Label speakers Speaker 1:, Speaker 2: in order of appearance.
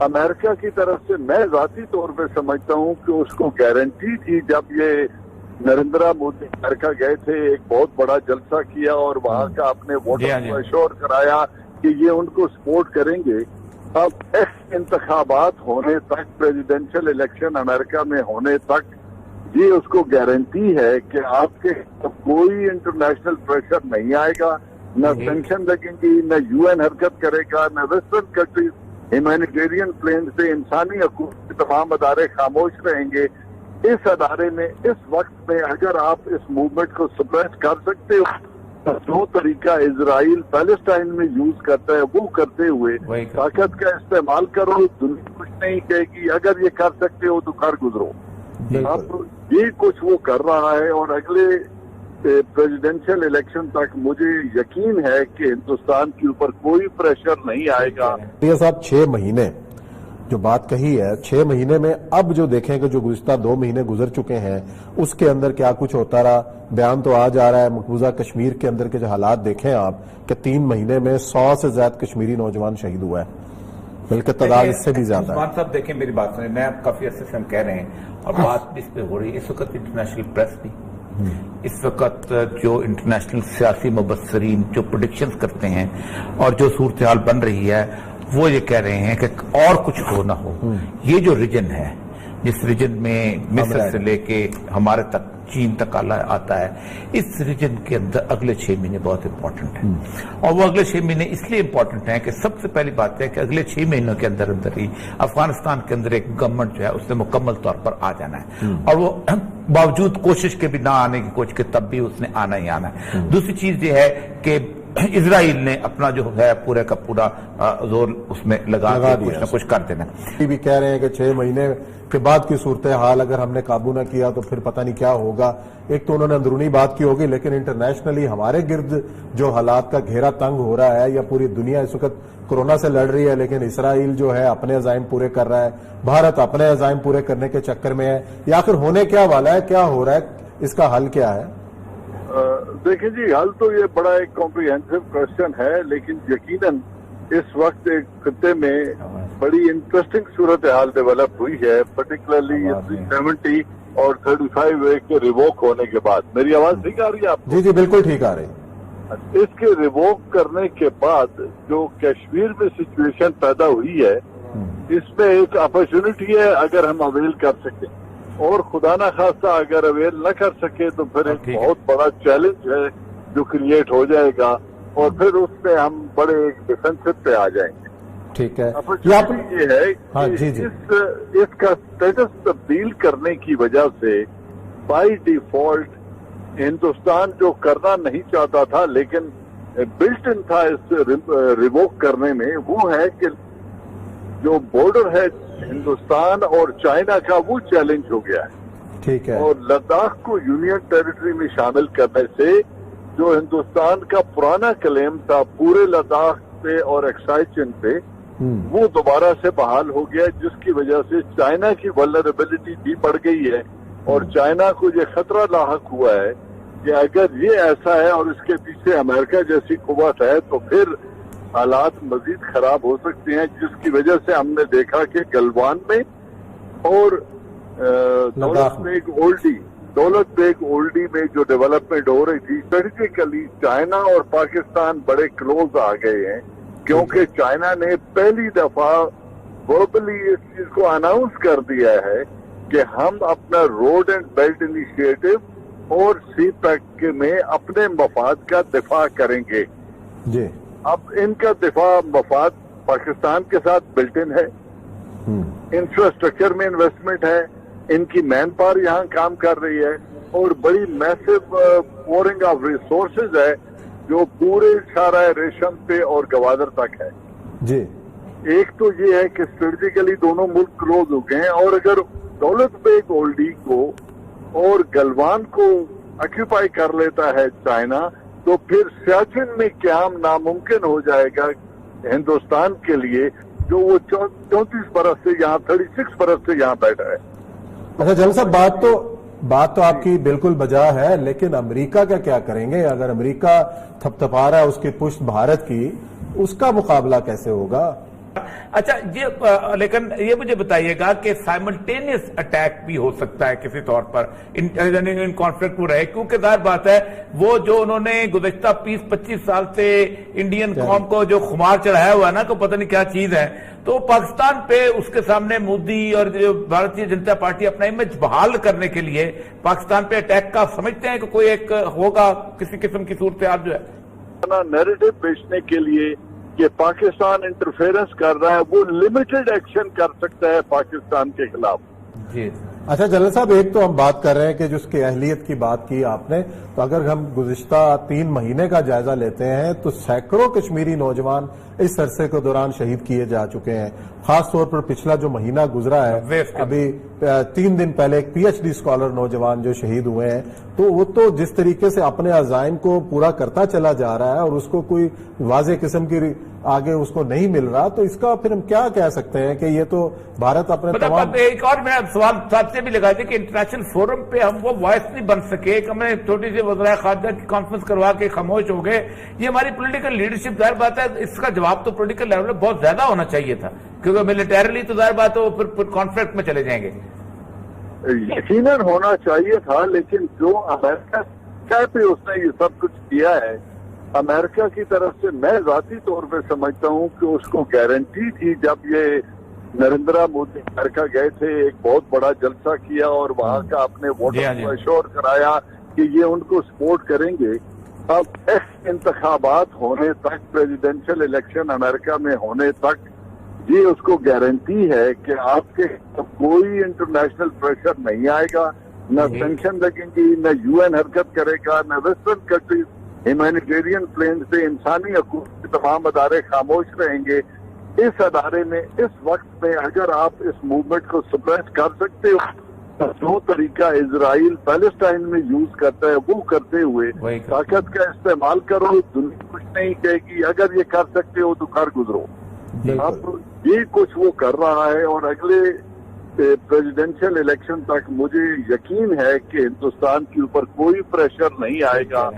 Speaker 1: America की तरफ से मैं जाती तौर पे समझता हूं कि उसको गारंटी थी, जब ये नरेंद्र मोदी अमेरिका गए थे, एक बहुत बड़ा जलसा किया और वहां का अपने वोटर को एश्योर कराया कि ये उनको सपोर्ट करेंगे। अब इंतखाबात होने तक, प्रेसिडेंशियल इलेक्शन अमेरिका में होने तक ये उसको गारंटी है कि आपके कोई इंटरनेशनल प्रेशर नहीं आएगा, न सैंक्शन लगेंगी, न यूएन हरकत करेगा, न वेस्टर्न कंट्रीज ह्यूमैनिटेरियन प्लेन से इंसानी हकूक के तमाम अदारे खामोश रहेंगे। इस अदारे में इस वक्त में अगर आप इस मूवमेंट को सप्रेस कर सकते हो, जो तरीका इजराइल पैलेस्टाइन में यूज करता है वो करते हुए ताकत का इस्तेमाल करो, दुनिया कुछ नहीं कहेगी। अगर ये कर सकते हो तो कर गुजरो। अब ये कुछ वो कर रहा है और अगले प्रेसिडेंशियल इलेक्शन तक मुझे यकीन है कि हिंदुस्तान के ऊपर कोई प्रेशर नहीं आएगा।
Speaker 2: ये साहब 6 महीने जो बात कही है, 6 महीने में अब जो देखेंगे, जो गुज़िस्ता 2 महीने गुजर चुके हैं उसके अंदर क्या कुछ होता रहा। बयान तो आ जा रहा है मकबूजा कश्मीर के अंदर के जो हालात देखें आप कि 3 महीने में 100 से ज्यादा कश्मीरी नौजवान शहीद हुआ है, बल्कि तादाद इससे भी ज्यादा है।
Speaker 3: साहब देखें मेरी बात सुनिए, मैं काफी अर्से से हम कह रहे हैं और बात इस पे हो रही है। इस वक्त इंटरनेशनल प्रेस भी, इस वक्त जो इंटरनेशनल सियासी मुबस्सरीन जो प्रेडिक्शंस करते हैं और जो सूरत हाल बन रही है, वो ये कह रहे हैं कि और कुछ हो ना हो, ये जो रीजन है, जिस रीजन में मिस्र से लेके हमारे तक चीन तक आता है, इस रीजन के अंदर अगले 6 महीने बहुत इंपॉर्टेंट हैं। और वो अगले 6 महीने इसलिए इंपॉर्टेंट हैं कि सबसे पहली बात है कि अगले 6 महीनों के अंदर अंदर ही अफगानिस्तान के अंदर एक गवर्नमेंट जो है उसने मुकम्मल तौर पर आ जाना है, और वो बावजूद कोशिश के भी ना आने की कोशिश के तब भी उसने आना ही आना है। दूसरी चीज ये है कि इजराइल ने अपना जो है पूरे का पूरा जोर उसमें लगा कुछ ना कुछ कर देना।
Speaker 2: ये भी कह रहे हैं कि 6 महीने के बाद की सूरत हाल अगर हमने काबू ना किया तो फिर पता नहीं क्या होगा। एक तो उन्होंने अंदरूनी बात की होगी, लेकिन इंटरनेशनली हमारे गिर्द जो हालात का घेरा तंग हो रहा है, या पूरी दुनिया इस वक्त कोरोना से लड़ रही है, लेकिन इसराइल जो है अपने अज़ाइम पूरे कर रहा है, भारत अपने अज़ाइम पूरे करने के चक्कर में है, या आखिर होने क्या वाला है, क्या हो रहा है, इसका हल क्या है?
Speaker 1: देखिए जी, हल तो ये बड़ा एक कॉम्प्रिहेंसिव क्वेश्चन है, लेकिन यकीनन इस वक्त एक खत्ते में बड़ी इंटरेस्टिंग सूरत हाल डेवलप हुई है, पर्टिकुलरली 70 और 35 के रिवोक होने के बाद। मेरी आवाज ठीक आ रही है आपको?
Speaker 2: जी जी बिल्कुल ठीक आ रही है।
Speaker 1: इसके रिवोक करने के बाद जो कश्मीर में सिचुएशन पैदा हुई है, इसमें एक अपॉर्चुनिटी है अगर हम अवेल कर सकें, और खुदा ना खास्ता अगर अवेल न कर सके तो फिर एक बहुत बड़ा चैलेंज है जो क्रिएट हो जाएगा, और फिर उसमें हम बड़े एक डिफेंसिव पे आ जाएंगे।
Speaker 2: ठीक है,
Speaker 1: अपॉर्चुनिटी ये है कि इसका स्टेटस तब्दील करने की वजह से बाय डिफॉल्ट हिंदुस्तान जो करना नहीं चाहता था लेकिन बिल्ट इन था इस रिवोक करने में, वो है कि जो बॉर्डर है हिंदुस्तान और चाइना का, वो चैलेंज हो गया है।
Speaker 2: ठीक है।
Speaker 1: और लद्दाख को यूनियन टेरिटरी में शामिल करने से जो हिंदुस्तान का पुराना क्लेम था पूरे लद्दाख पे और एक्साइजन पे, वो दोबारा से बहाल हो गया, जिसकी वजह से चाइना की वल्नरेबिलिटी भी बढ़ गई है। और चाइना को ये खतरा लाहक हुआ है कि अगर ये ऐसा है और इसके पीछे अमेरिका जैसी कुव्वत है तो फिर हालात मजीद खराब हो सकते हैं, जिसकी वजह से हमने देखा कि गलवान में और दौलत बेग ओल्डी में जो डेवलपमेंट हो रही थी, स्ट्रेटेजिकली चाइना और पाकिस्तान बड़े क्लोज आ गए हैं, क्योंकि चाइना ने पहली दफा वर्बली इस चीज को अनाउंस कर दिया है कि हम अपना रोड एंड बेल्ट इनिशिएटिव और सी पैक में अपने मफाद का दिफा करेंगे।
Speaker 2: जी।
Speaker 1: अब इनका दिफा मफाद पाकिस्तान के साथ बिल्ट इन है, इंफ्रास्ट्रक्चर में इन्वेस्टमेंट है, इनकी मैन पावर यहाँ काम कर रही है, और बड़ी मैसिव पोरिंग ऑफ रिसोर्सेज है जो पूरे शारा रेशम पे और गवादर तक है।
Speaker 2: जी।
Speaker 1: एक तो ये है कि स्ट्रेटेजिकली दोनों मुल्क क्लोज हो गए हैं, और अगर दौलत बेग ओल्डी को और गलवान को ऑक्यूपाई कर लेता है चाइना, तो फिर सियाचिन में क्याम नामुमकिन हो जाएगा हिंदुस्तान के लिए, जो वो 34 बरस से यहाँ 36 बरस से यहाँ बैठा है।
Speaker 2: अच्छा जनरल साहब, बात तो आपकी बिल्कुल बजा है, लेकिन अमेरिका का क्या करेंगे? अगर अमेरिका थपथपा रहा है उसकी पुष्ट भारत की, उसका मुकाबला कैसे होगा?
Speaker 3: अच्छा, ये लेकिन ये मुझे बताइएगा कि साइमल्टेनियस अटैक भी हो सकता है किसी तौर पर इन कॉन्फ्लिक्ट में रहे, क्योंकि जाहिर बात है वो जो उन्होंने गुज़श्ता 20-25 साल से इंडियन कौम को जो खुमार चढ़ाया हुआ है ना, को पता नहीं क्या चीज है, तो पाकिस्तान पे उसके सामने मोदी और जो भारतीय जनता पार्टी अपना इमेज बहाल करने के लिए पाकिस्तान पे अटैक का समझते हैं कि कोई एक होगा किसी किस्म की सूरत जो है
Speaker 1: नैरेटिव बेचने के लिए कि पाकिस्तान इंटरफेरेंस कर रहा है, वो लिमिटेड एक्शन कर सकता है पाकिस्तान के खिलाफ।
Speaker 3: जी
Speaker 2: अच्छा जनरल साहब, एक तो हम बात कर रहे हैं कि जिसकी अहलियत की बात की आपने, तो अगर हम गुज़िश्ता 3 महीने का जायजा लेते हैं तो सैकड़ों कश्मीरी नौजवान इस अरसे के दौरान शहीद किए जा चुके हैं। खास तौर पर पिछला जो महीना गुजरा है, अभी 3 दिन पहले एक PhD स्कॉलर नौजवान जो शहीद हुए हैं, तो वो तो जिस तरीके से अपने अज़ाइम को पूरा करता चला जा रहा है और उसको कोई वाज़े किस्म की आगे उसको नहीं मिल रहा, तो इसका फिर हम क्या कह सकते हैं कि ये तो भारत अपने तमाम।
Speaker 3: एक और मेरा सवाल साथ से भी लगा दिया कि इंटरनेशनल फोरम पे हम वो वॉइस नहीं बन सके, हमने छोटी सी वज़राए खारजा की कॉन्फ्रेंस करवा के खामोश हो गए। ये हमारी पॉलिटिकल लीडरशिप, जाहिर बात है इसका जवाब तो पॉलिटिकल लेवल में बहुत ज्यादा होना चाहिए था, क्योंकि मिलिटरीली तो जाहिर बात है फिर कॉन्फ्लिक्ट में चले जाएंगे।
Speaker 1: यकीनन होना चाहिए था, लेकिन जो अमेरिका पे उसने ये सब कुछ किया है, अमेरिका की तरफ से मैं जाती तौर पे समझता हूँ कि उसको गारंटी थी। जब ये नरेंद्र मोदी अमेरिका गए थे, एक बहुत बड़ा जलसा किया और वहां का अपने वोटर्स को एश्योर कराया कि ये उनको सपोर्ट करेंगे। अब इंतखाबात होने तक, प्रेसिडेंशियल इलेक्शन अमेरिका में होने तक, ये उसको गारंटी है कि आपके कोई इंटरनेशनल प्रेशर नहीं आएगा, न सैंक्शन लगेंगी, न UN हरकत करेगा, न वेस्टर्न कंट्रीज ह्यूमैनिटेरियन प्लेन से इंसानी हकूक के तमाम अदारे खामोश रहेंगे। इस अदारे में इस वक्त में अगर आप इस मूवमेंट को सप्रेस कर सकते हो, तो जो तरीका इजराइल पैलेस्टाइन में यूज करता है वो करते हुए ताकत का इस्तेमाल करो। दुनिया कुछ नहीं कहेगी, अगर ये कर सकते हो तो कर गुजरो। अब ये कुछ वो कर रहा है और अगले प्रेसिडेंशियल इलेक्शन तक मुझे यकीन है कि हिंदुस्तान के ऊपर कोई प्रेशर नहीं आएगा।